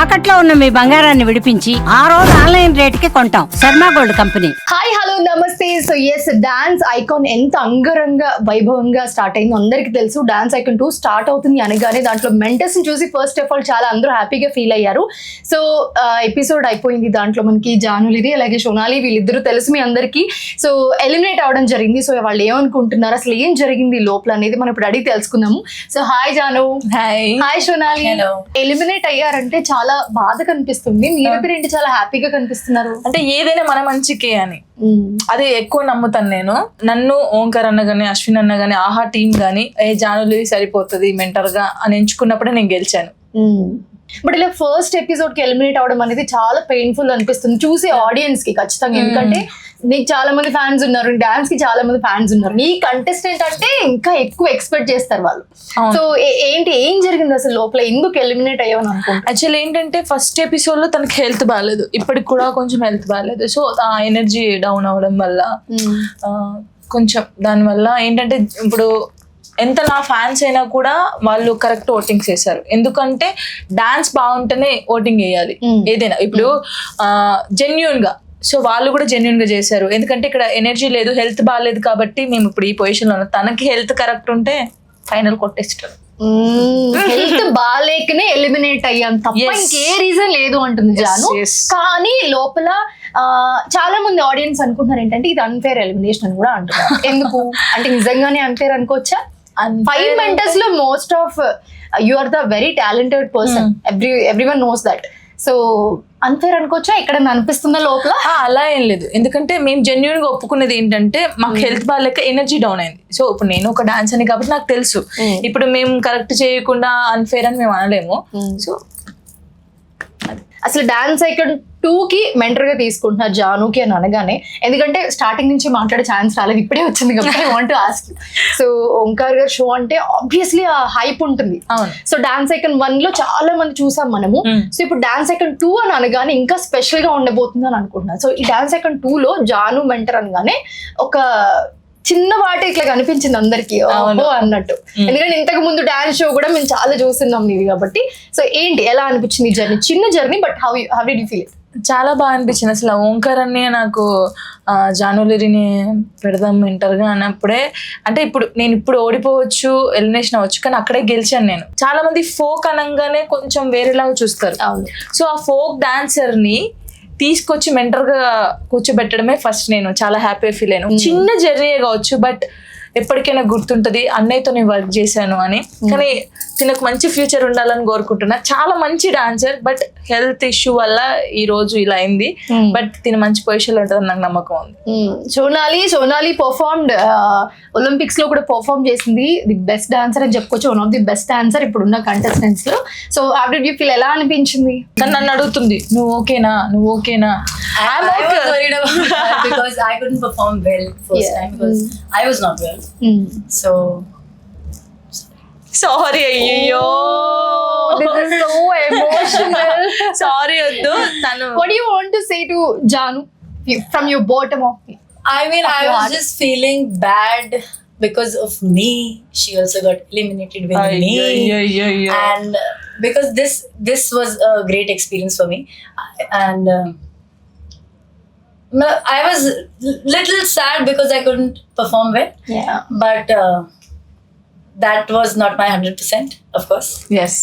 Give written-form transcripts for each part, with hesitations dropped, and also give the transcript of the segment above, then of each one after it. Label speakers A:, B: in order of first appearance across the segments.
A: తాకట్లో ఉన్న మీ బంగారాన్ని విడిపించి ఆ రోజు ఆన్లైన్ రేటుకి కొంటాం. Sharma gold company.
B: Hi hello నమస్తే. సో ఎస్, డాన్స్ ఐకాన్ ఎంత అంగరంగ వైభవంగా స్టార్ట్ అయిందో అందరికి తెలుసు. డాన్స్ ఐకాన్ 2 స్టార్ట్ అవుతుంది అనగానే దాంట్లో మెంటర్స్ ని చూసి ఫస్ట్ ఆఫ్ ఆల్ చాలా అందరూ హ్యాపీగా ఫీల్ అయ్యారు. సో ఎపిసోడ్ అయిపోయింది. దాంట్లో మనకి జానులిది అలాగే సోనాలి వీళ్ళిద్దరూ తెలుసు మీ అందరికీ. సో ఎలిమినేట్ అవడం జరిగింది. సో వాళ్ళు ఏమనుకుంటున్నారు, అసలు ఏం జరిగింది లోపల అనేది మనం ఇప్పుడు అడిగి తెలుసుకుందాము. So hi Janu. Hi Sonali. Eliminate అయ్యారంటే చాలా బాధ కనిపిస్తుంది, మీరిద్దరు ఏంటి చాలా హ్యాపీగా కనిపిస్తున్నారు?
C: అంటే ఏదైనా మన మంచికే అని అది ఎక్కువ నమ్ముతాను నేను. నన్ను ఓంకార్ అన్న గానీ అశ్విన్ అన్న గానీ ఆహా టీం గానీ జానులి సరిపోతుంది మెంటర్ గా అని ఎంచుకున్నప్పుడే నేను గెలిచాను.
B: బట్ ఇలా ఫస్ట్ ఎపిసోడ్ కి ఎలిమినేట్ అవడం అనేది చాలా పెయిన్ఫుల్ అనిపిస్తుంది చూసే ఆడియన్స్ కి ఖచ్చితంగా. ఎందుకంటే నీకు చాలా మంది ఫ్యాన్స్ ఉన్నారు, డాన్స్ కి చాలా మంది ఫ్యాన్స్ ఉన్నారు, నీ కంటెస్టెంట్ అంటే ఇంకా ఎక్కువ ఎక్స్పెక్ట్ చేస్తారు వాళ్ళు. సో ఏంటి ఏం జరిగింది అసలు లోపల, ఎందుకు ఎలిమినేట్ అయ్యావని అనుకుంటా?
C: యాక్చువల్లీ ఏంటంటే ఫస్ట్ ఎపిసోడ్ లో తనకి హెల్త్ బాగాలేదు, ఇప్పటికి కూడా కొంచెం హెల్త్ బాగాలేదు. సో ఆ ఎనర్జీ డౌన్ అవడం వల్ల కొంచెం దానివల్ల ఏంటంటే ఇప్పుడు ఎంత నా ఫ్యాన్స్ అయినా కూడా వాళ్ళు కరెక్ట్ ఓటింగ్స్ చేశారు. ఎందుకంటే డాన్స్ బాగుంటేనే ఓటింగ్ వేయాలి ఏదైనా. ఇప్పుడు జెన్యూన్ గా, సో వాళ్ళు కూడా జెన్యున్ గా చేశారు. ఎందుకంటే ఇక్కడ ఎనర్జీ లేదు, హెల్త్ బాగాలేదు కాబట్టి మేము ఇప్పుడు ఈ పొజిషన్ లో ఉన్నాం. తనకి హెల్త్ కరెక్ట్ ఉంటే ఫైనల్ కొట్టేస్తారు.
B: హెల్త్ బాగాలేకనే ఎలిమినేట్ అయ్యాం తప్ప ఇంకే రీజన్ లేదు అంటుంది జాను. కానీ లోపల చాలా మంది ఆడియన్స్ అనుకుంటున్నారు ఏంటంటే ఇది అన్ఫేర్ ఎలిమినేషన్ అని కూడా అంటున్నారు. ఎందుకు అంటే నిజంగానే అన్ఫేర్ అనుకోవచ్చా? 5 మెంటర్స్ లో most of you are the very talented person, everyone knows that. So unfair అనుకోవచ్చా? ఇక్కడ అనిపిస్తుందా లోపల?
C: అలా ఏం లేదు, ఎందుకంటే మేము జెన్యున్ గా ఒప్పుకునేది ఏంటంటే మాకు హెల్త్ బాగాలేక ఎనర్జీ డౌన్ అయింది. సో ఇప్పుడు నేను ఒక డాన్స్ అని కాబట్టి నాకు తెలుసు, ఇప్పుడు మేము కరెక్ట్ చేయకుండా అన్ఫేర్ అని మేము అనలేము. సో
B: అసలు డాన్స్ ఐకాన్ 2 కి మెంటర్ గా తీసుకుంటున్నారు జానుకి అని అనగానే, ఎందుకంటే స్టార్టింగ్ నుంచి మాట్లాడే ఛాన్స్ రాలేదు, ఇప్పుడే వచ్చింది కాబట్టి I want to ask you. So Omkar గారి షో అంటే ఆబ్వియస్లీ ఆ హైప్ ఉంటుంది. సో డాన్స్ ఐకాన్ 1 లో చాలా మంది చూసాం మనము. సో ఇప్పుడు డాన్స్ ఐకాన్ 2 అని అనగానే ఇంకా స్పెషల్ గా ఉండబోతుంది అని అనుకుంటున్నాను. సో ఈ డాన్స్ ఐకాన్ 2 లో జాను మెంటర్ అనగానే ఒక చిన్న వాటి ఇట్లా కనిపించింది అందరికి అన్నట్టు. ఎందుకంటే ఇంతకు ముందు డాన్స్ షో కూడా మేము చాలా చూస్తున్నాం నీది కాబట్టి. సో ఏంటి ఎలా అనిపించింది జర్నీ? చిన్న journey, but how did you feel?
C: చాలా బాగా అనిపించింది. అసలు ఓంకార్ అన్నయ్య నాకు జానులిరిని పెడదాం మెంటర్గా అన్నప్పుడే, అంటే ఇప్పుడు ఓడిపోవచ్చు, ఎలిమినేషన్ అవ్వచ్చు, కానీ అక్కడే గెలిచాను నేను. చాలా మంది ఫోక్ అనగానే కొంచెం వేరేలాగా చూస్తారు. సో ఆ ఫోక్ డాన్సర్ ని తీసుకొచ్చి మెంటర్ గా కూర్చోబెట్టడమే ఫస్ట్ నేను చాలా హ్యాపీగా ఫీల్ అయ్యాను. చిన్న జర్నీ కావచ్చు, బట్ ఎప్పటికైనా గుర్తుంటది అన్నయ్యతో నేను వర్క్ చేశాను అని. కానీ తినకు మంచి ఫ్యూచర్ ఉండాలని కోరుకుంటున్నా. చాలా మంచి డాన్సర్, బట్ హెల్త్ ఇష్యూ వల్ల ఈ రోజు ఇలా అయింది. బట్ తిన మంచి పొజిషన్ లో ఉంటుందని నాకు నమ్మకం ఉంది.
B: సోనాలి పర్ఫార్మ్డ్ ఒలింపిక్స్ లో కూడా పర్ఫార్మ్ చేసింది. ది బెస్ట్ డాన్సర్ అని చెప్పుకోవచ్చు, one of the best dancer ఇప్పుడున్న కంటెస్టెంట్స్ లో. So how did you feel, ఎలా అనిపించింది?
C: నన్ను అడుగుతుంది నువ్వు ఓకేనా.
D: I was worried about that because I couldn't perform well first time because I was not well. So
C: sorry. అయ్యో
B: this is so emotional.
C: Sorry వద్దు. తను
B: What do you want to say to Janu from your bottom of it?
D: I mean, I was just feeling bad because of me. She also got eliminated with me. And because this was a great experience for me. And I was little sad because I couldn't perform well.
B: Yeah.
D: But that was not my 100%, of course.
C: Yes.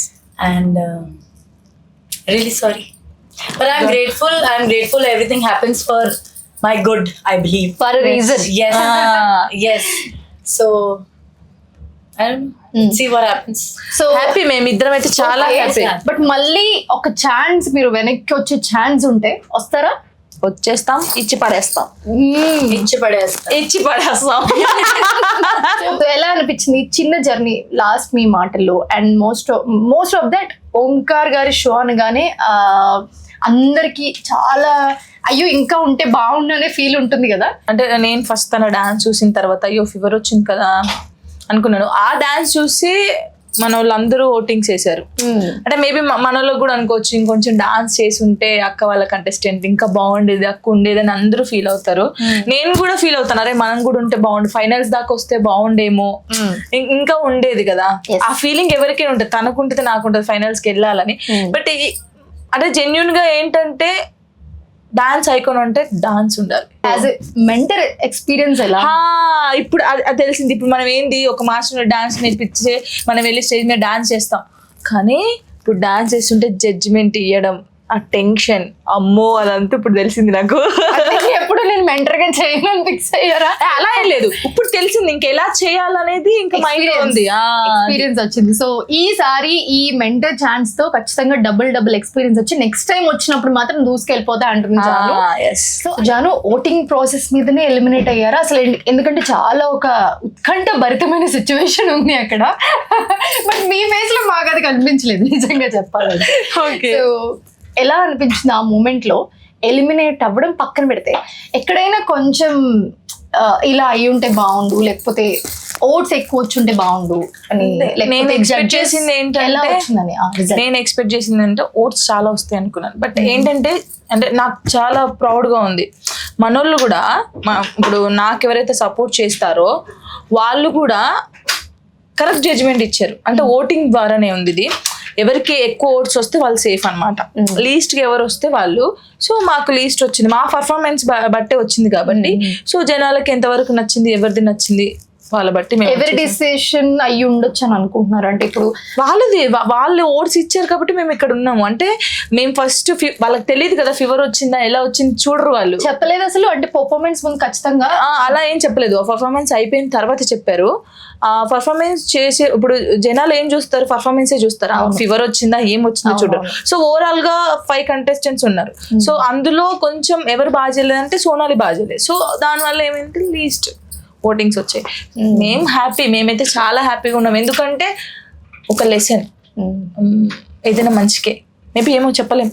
D: And really sorry. But I'm grateful. Everything happens for my good, I believe.
B: For a reason.
D: Yes. Yes. So I don't know. See what happens.
B: So
C: happy, మేమిద్దరం అయితే చాలా happy.
B: But మళ్ళీ ఒక chance, మీరు వెనక్కి వచ్చే chance ఉంటే వస్తారా?
C: వచ్చేస్తాం, ఇచ్చి పడేస్తాం.
B: ఎలా అనిపించింది చిన్న జర్నీ లాస్ట్ మీ మాటల్లో? And most of that Omkar గారి షో అనగానే అందరికి చాలా అయ్యో ఇంకా ఉంటే బాగుండు అనే ఫీల్ ఉంటుంది కదా. అంటే
C: నేను ఫస్ట్ తన డాన్స్ చూసిన తర్వాత అయ్యో ఫీవర్ వచ్చింది కదా అనుకున్నాను. ఆ డాన్స్ చూసి మన వాళ్ళందరూ ఓటింగ్స్ వేశారు. అంటే మేబీ మన వాళ్ళకి కూడా అనుకోవచ్చు ఇంకొంచెం డాన్స్ చేసి ఉంటే అక్క వాళ్ళ కంటెస్టెంట్ ఇంకా బాగుండేది, అక్క ఉండేది అని అందరూ ఫీల్ అవుతారు. నేను కూడా ఫీల్ అవుతాను, అరే మనం కూడా ఉంటే బాగుండు, ఫైనల్స్ దాకా వస్తే బాగుండేమో, ఇంకా ఉండేది కదా. ఆ ఫీలింగ్ ఎవరికైనా ఉంటుంది, తనకుంటుంది నాకుంటుంది ఫైనల్స్ కి వెళ్ళాలని. బట్ అంటే జెన్యున్ గా ఏంటంటే డాన్స్ ఐకాన్ అంటే డాన్స్ ఉండాలి.
B: యాజ్ ఎ మెంటర్ ఎక్స్పీరియన్స్ ఎలా?
C: ఇప్పుడు అది తెలిసింది. ఇప్పుడు మనం ఏంది ఒక మాస్టర్ డాన్స్ నేర్పించే మనం వెళ్ళి స్టేజ్ మీద డాన్స్ చేస్తాం, కానీ ఇప్పుడు డాన్స్ చేస్తుంటే జడ్జిమెంట్ ఇవ్వడం, ఆ టెన్షన్, అమ్మో అదంతా ఇప్పుడు తెలిసింది నాకు.
B: ఎప్పుడు నేను మెంటర్ గా చేయను ఫిక్స్ అయ్యారా?
C: అలా ఏం లేదు, ఇప్పుడు తెలిసింది ఇంకా ఎలా చేయాలనేది ఇంకా మైండ్ ఉంది,
B: ఎక్స్పీరియన్స్ వచ్చింది. సో ఈసారి ఈ మెంటర్ ఛాన్స్ తో ఖచ్చితంగా డబుల్ ఎక్స్పీరియన్స్ వచ్చి నెక్స్ట్ టైం వచ్చినప్పుడు మాత్రం దూసుకెళ్ళిపోతా అంటుంది Janu. So Janu voting process మీదనే ఎలిమినేట్ అయ్యారా అసలు? ఎందుకంటే చాలా ఒక ఉత్కంఠ భరితమైన సిచ్యువేషన్ ఉంది అక్కడ. బట్ మీ ఫేస్ లో మాకు అది కనిపించలేదు నిజంగా చెప్పాలంటే. సో ఎలా అనిపించింది ఆ మూమెంట్ లో ఎలిమినేట్ అవ్వడం పక్కన పెడితే? ఎక్కడైనా కొంచెం ఇలా అయి ఉంటే బాగుండు, లేకపోతే ఓట్స్ ఎక్కువ వచ్చుంటే బాగుండు అని
C: నేను ఎక్స్పెక్ట్ చేసింది
B: ఎలా
C: ఏంటంటే,
B: వచ్చిందని
C: నేను ఎక్స్పెక్ట్ చేసింది అంటే ఓట్స్ చాలా వస్తాయి అనుకున్నాను. బట్ ఏంటంటే అంటే నాకు చాలా ప్రౌడ్గా ఉంది, మనోళ్ళు కూడా ఇప్పుడు నాకు ఎవరైతే సపోర్ట్ చేస్తారో వాళ్ళు కూడా కరెక్ట్ జడ్జిమెంట్ ఇచ్చారు. అంటే ఓటింగ్ ద్వారానే ఉంది ఇది. ఎవరికి ఎక్కువ ఓట్స్ వస్తే వాళ్ళు సేఫ్ అనమాట, లీస్ట్కి ఎవరు వస్తే వాళ్ళు. సో మాకు లీస్ట్ వచ్చింది, మా పర్ఫార్మెన్స్ బట్టే వచ్చింది కాబట్టి. సో జనాలకి ఎంతవరకు నచ్చింది, ఎవరిది నచ్చింది వాళ్ళ బట్టి
B: ఎవరి డిసిషన్ అయ్యి ఉండొచ్చు అని అనుకుంటున్నారు? అంటే ఇప్పుడు
C: వాళ్ళు ఓట్స్ ఇచ్చారు కాబట్టి మేము ఇక్కడ ఉన్నాము. అంటే మేము ఫస్ట్ వాళ్ళకి తెలియదు కదా ఫీవర్ వచ్చిందా ఎలా వచ్చింది చూడరు, వాళ్ళు
B: చెప్పలేదు అసలు. అంటే పర్ఫార్మెన్స్ ముందు ఖచ్చితంగా
C: అలా ఏం చెప్పలేదు, ఆ పర్ఫార్మెన్స్ అయిపోయిన తర్వాత చెప్పారు. ఆ పర్ఫార్మెన్స్ చేసే ఇప్పుడు జనాలు ఏం చూస్తారు, పర్ఫార్మెన్సే చూస్తారు, ఫీవర్ వచ్చిందా ఏం వచ్చిందో చూడరు. సో ఓవరాల్ గా 5 contestants ఉన్నారు. సో అందులో కొంచెం ఎవరు బాగా చేయలేదంటే సోనాలి బాగా చేయలేదు. సో దానివల్ల ఏమైంది లీస్ట్ ఓటింగ్స్ వచ్చాయి. మేమైతే చాలా హ్యాపీగా ఉన్నాం, ఎందుకంటే ఒక లెసన్ ఏదైనా మంచికే, మేబీ ఏమో చెప్పలేం.